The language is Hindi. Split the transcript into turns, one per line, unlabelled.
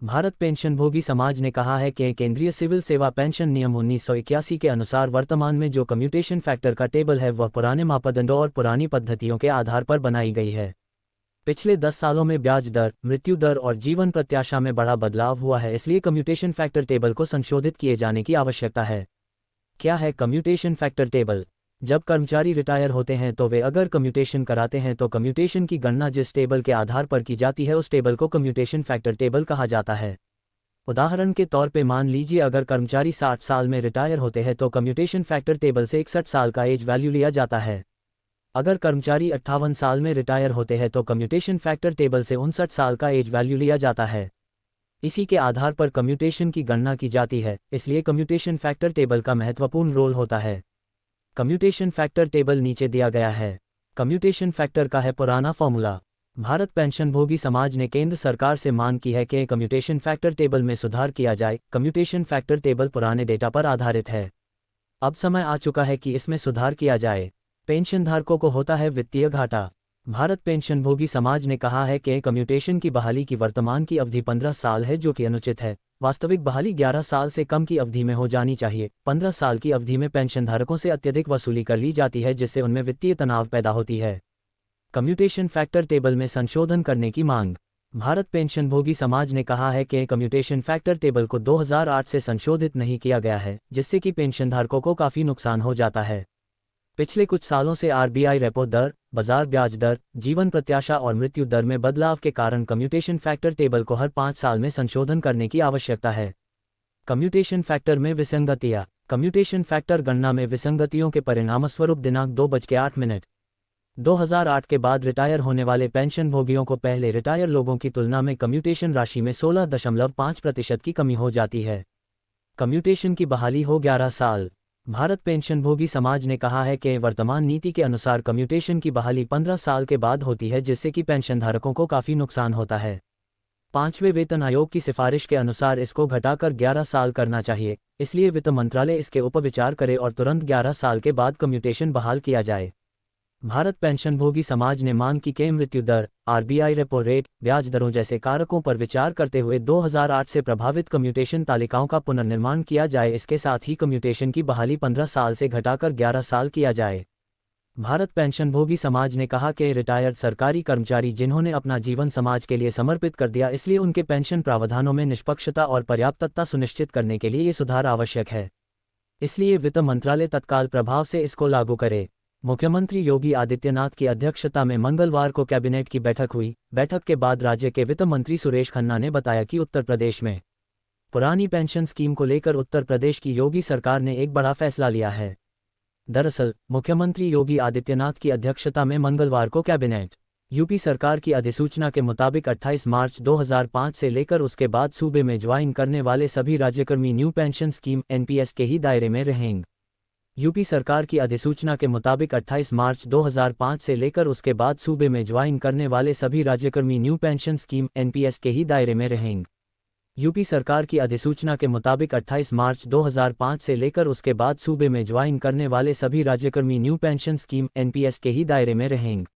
भारत पेंशनभोगी समाज ने कहा है कि केंद्रीय सिविल सेवा पेंशन नियम 1981 के अनुसार वर्तमान में जो कम्यूटेशन फैक्टर का टेबल है वह पुराने मापदंडों और पुरानी पद्धतियों के आधार पर बनाई गई है। पिछले 10 सालों में ब्याज दर, मृत्यु दर और जीवन प्रत्याशा में बड़ा बदलाव हुआ है, इसलिए कम्यूटेशन फैक्टर टेबल को संशोधित किए जाने की आवश्यकता है। क्या है कम्यूटेशन फैक्टर टेबल? जब कर्मचारी रिटायर होते हैं तो वे अगर कम्यूटेशन कराते हैं तो कम्यूटेशन की गणना जिस टेबल के आधार पर की जाती है उस टेबल को कम्यूटेशन फैक्टर टेबल कहा जाता है। उदाहरण के तौर पे मान लीजिए अगर कर्मचारी 60 साल में रिटायर होते हैं तो कम्यूटेशन फैक्टर टेबल से 61 साल का एज वैल्यू लिया जाता है। अगर कर्मचारी 58 साल में रिटायर होते हैं तो कम्यूटेशन फैक्टर टेबल से 59 साल का एज वैल्यू लिया जाता है। इसी के आधार पर कम्यूटेशन की गणना की जाती है, इसलिए कम्यूटेशन फैक्टर टेबल का महत्वपूर्ण रोल होता है। कम्यूटेशन फैक्टर टेबल नीचे दिया गया है। कम्यूटेशन फैक्टर का है पुराना फॉर्मूला। भारत पेंशनभोगी समाज ने केंद्र सरकार से मांग की है कि कम्यूटेशन फैक्टर टेबल में सुधार किया जाए। कम्यूटेशन फैक्टर टेबल पुराने डेटा पर आधारित है। अब समय आ चुका है कि इसमें सुधार किया जाए। पेंशनधारकों को होता है वित्तीय घाटा। भारत पेंशनभोगी समाज ने कहा है कि कम्यूटेशन की बहाली की वर्तमान की अवधि 15 साल है, जो कि अनुचित है। वास्तविक बहाली 11 साल से कम की अवधि में हो जानी चाहिए। 15 साल की अवधि में पेंशनधारकों से अत्यधिक वसूली कर ली जाती है, जिससे उनमें वित्तीय तनाव पैदा होती है। कम्यूटेशन फैक्टर टेबल में संशोधन करने की मांग। भारत पेंशनभोगी समाज ने कहा है कि कम्यूटेशन फैक्टर टेबल को 2008 से संशोधित नहीं किया गया है, जिससे कि पेंशनधारकों को काफ़ी नुकसान हो जाता है। पिछले कुछ सालों से आरबीआई रेपो दर, बाजार ब्याज दर, जीवन प्रत्याशा और मृत्यु दर में बदलाव के कारण कम्यूटेशन फैक्टर टेबल को हर 5 साल में संशोधन करने की आवश्यकता है। कम्यूटेशन फैक्टर में विसंगतियां। कम्यूटेशन फैक्टर गणना में विसंगतियों के परिणामस्वरूप दिनांक 2:08 2008 के बाद रिटायर होने वाले पेंशनभोगियों को पहले रिटायर लोगों की तुलना में कम्यूटेशन राशि में 16.5% की कमी हो जाती है। कम्यूटेशन की बहाली हो 11 साल। भारत पेंशनभोगी समाज ने कहा है कि वर्तमान नीति के अनुसार कम्यूटेशन की बहाली 15 साल के बाद होती है, जिससे कि पेंशनधारकों को काफ़ी नुकसान होता है। 5वें वेतन आयोग की सिफारिश के अनुसार इसको घटाकर 11 साल करना चाहिए, इसलिए वित्त मंत्रालय इसके ऊपर विचार करे और तुरंत 11 साल के बाद कम्यूटेशन बहाल किया जाए। भारत पेंशनभोगी समाज ने मांग की कि मृत्यु दर, आरबीआई रेपो रेट, ब्याज दरों जैसे कारकों पर विचार करते हुए 2008 से प्रभावित कम्यूटेशन तालिकाओं का पुनर्निर्माण किया जाए। इसके साथ ही कम्यूटेशन की बहाली 15 साल से घटाकर 11 साल किया जाए। भारत पेंशनभोगी समाज ने कहा कि रिटायर्ड सरकारी कर्मचारी जिन्होंने अपना जीवन समाज के लिए समर्पित कर दिया, इसलिए उनके पेंशन प्रावधानों में निष्पक्षता और पर्याप्तता सुनिश्चित करने के लिए ये सुधार आवश्यक है। इसलिए वित्त मंत्रालय तत्काल प्रभाव से इसको लागू करे। मुख्यमंत्री योगी आदित्यनाथ की अध्यक्षता में मंगलवार को कैबिनेट की बैठक हुई। बैठक के बाद राज्य के वित्त मंत्री सुरेश खन्ना ने बताया कि उत्तर प्रदेश में पुरानी पेंशन स्कीम को लेकर उत्तर प्रदेश की योगी सरकार ने एक बड़ा फैसला लिया है। दरअसल मुख्यमंत्री योगी आदित्यनाथ की अध्यक्षता में मंगलवार को कैबिनेट यूपी सरकार की अधिसूचना के मुताबिक 28 मार्च 2005 से लेकर उसके बाद सूबे में ज्वाइन करने वाले सभी राज्यकर्मी न्यू पेंशन स्कीम एनपीएस के ही दायरे में रहेंगे। यूपी सरकार की अधिसूचना के मुताबिक 28 मार्च 2005 से लेकर उसके बाद सूबे में ज्वाइन करने वाले सभी राज्यकर्मी न्यू पेंशन स्कीम एनपीएस के ही दायरे में रहेंगे। यूपी सरकार की अधिसूचना के मुताबिक 28 मार्च 2005 से लेकर उसके बाद सूबे में ज्वाइन करने वाले सभी राज्यकर्मी न्यू पेंशन स्कीम एनपीएस के ही दायरे में रहेंगे।